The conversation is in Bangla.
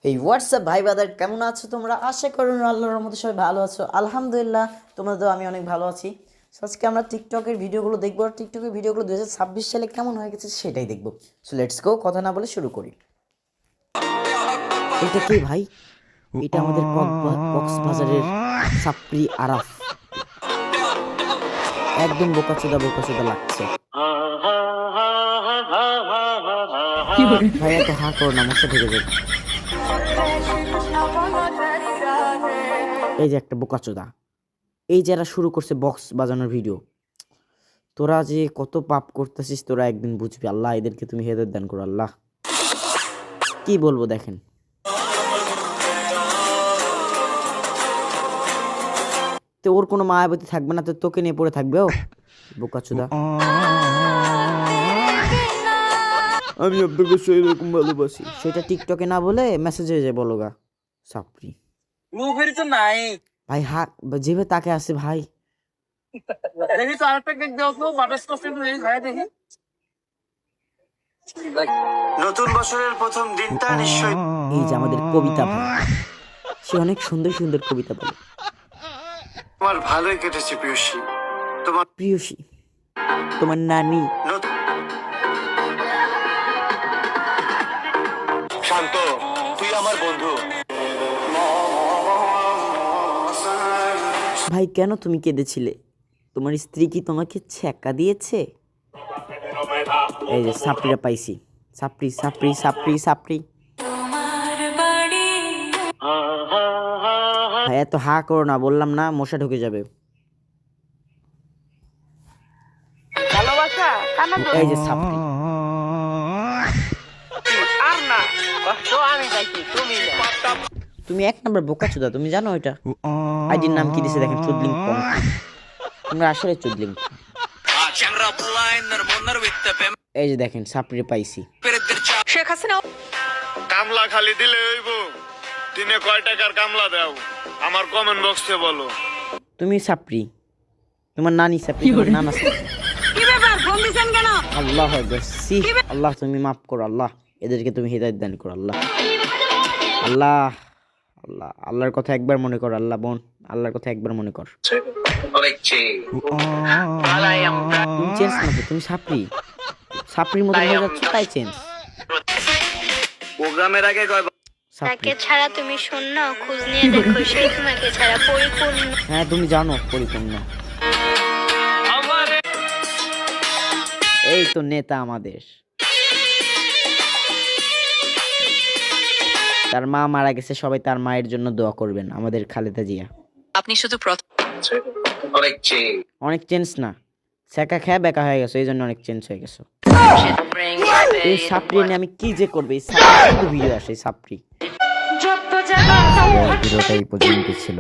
এই হোয়াটসঅ্যাপ ভাই ব্রাদার, কেমন আছো তোমরা? আশা করি আল্লাহর রহমতে সবাই ভালো আছো। আলহামদুলিল্লাহ, তোমাদের আমি অনেক ভালো আছি। আজকে আমরা টিকটকের ভিডিওগুলো দেখবো, আর টিকটকের ভিডিওগুলো 2026 সালে কেমন হয়ে গেছে সেটাই দেখবো। সো লেটস গো, কথা না বলে শুরু করি। এটা কি ভাই? এটা আমাদের কক্সবাজারের সাপ্রি আরাফ। একদম বোকাচোদা লাগছে ভাই। এত হা করো না, মশা ঢেকে যাবে। এই যে একটা বোকাচোদা, এই যারা শুরু করছে বক্স বাজানোর ভিডিও, তোরা যে কত পাপ করতেছিস তোরা একদিন বুঝবি। আল্লাহ এদেরকে তুমি হেদায়েত দান করো। আল্লাহ কি বলবো দেখেন, তো ওর কোনো মায়াবতী থাকবে না, তো তোকে নিয়ে পড়ে থাকবে ও বোকাচোদা। আমি আপনাকে সেরকম ভালোবাসি, সেটা টিকটকে না বলে মেসেজে যায় বলো গা সাপ্রি। মুভের তো নাই ভাই হাক যেভাবে তাকে আছে ভাই। দেখি তো আরেকটা কেক দাও তো, বাটারস্কচ কেক খাই দেখি। নতুন বছরের প্রথম দিনটা নিশ্চয়ই। এই যে আমাদের কবিতা ভাই, সে অনেক সুন্দর সুন্দর কবিতা বলে। তোমার ভালোই কেটেছে প্রিয়সী। তোমার প্রিয়সী, তোমার নানি। শান্ত, তুই আমার বন্ধু। ভাই কেন তুমি কেঁদেছিলে? তোমার স্ত্রী কি তোমাকে ছ্যাঁকা দিয়েছে? এই যে সাপ্রিরা পাইছি, সাপ্রি সাপ্রি সাপ্রি সাপ্রি। ভাই এত হা করো না, বললাম না মশা ঢুকে যাবে। ভালোবাসা কানা তো এই যে সাপ্রি। আর না, তো আমি যাইছি, তুমি না। তুমি এক নাম্বার বোকাচোদা, তুমি জানো এটা? আইডির নাম কি দিছে দেখেন, চুদলিং পং। তোমরা আসলে চুদলিং। এই যে দেখেন সাপ্রি পাইছি। শেখ হাসিনা কামলা খালি দিলে হইব? দিনে কয় টাকার কামলা দাও আমার কমেন্ট বক্সে বলো। তুমি সাপ্রি, তোমার নানি সাপ্রি, তোমার নানা সাপ্রি। কি ব্যাপার ফোন দিছেন কেন? আল্লাহ সি, আল্লাহ তুমি মাফ করো। আল্লাহ এদেরকে তুমি হিদায়াত দান করো। আল্লাহ আল্লাহ আল্লাহ আল্লাহর কথা একবার মনে কর। আল্লাহ বোন, আল্লাহর কথা একবার মনে কর। তুমি চেঞ্জ না তো, তুমি সাপ্রি, সাপ্রির মতো হয়ে যাচ্ছ তাই চেঞ্জ। প্রোগ্রামের আগে কয় সাপ্রি, তাকে ছাড়া তুমি শূন্য, খোঁজ নিয়ে দেখো সে তোমাকে ছাড়া পরিপূর্ণ। হ্যাঁ তুমি জানো পরিপূর্ণ। এই তো নেতা আমাদের। তার মা মারা গেছে, সবাই তার মায়ের জন্য দোয়া করবেন। আমাদের খালেদা জিয়া। আপনি শুধু প্রথম অনেক চেঞ্জ না, সেকা খেয়ে বেকা হয়ে গেছে, এই জন্য অনেক চেঞ্জ হয়ে গেছে। এই সাপ্রি নিয়ে আমি কি যে করবে, এই সাপ্রি ভিডিও আসে, এই সাপ্রি। ভিডিওটা এই পর্যন্ত ছিল।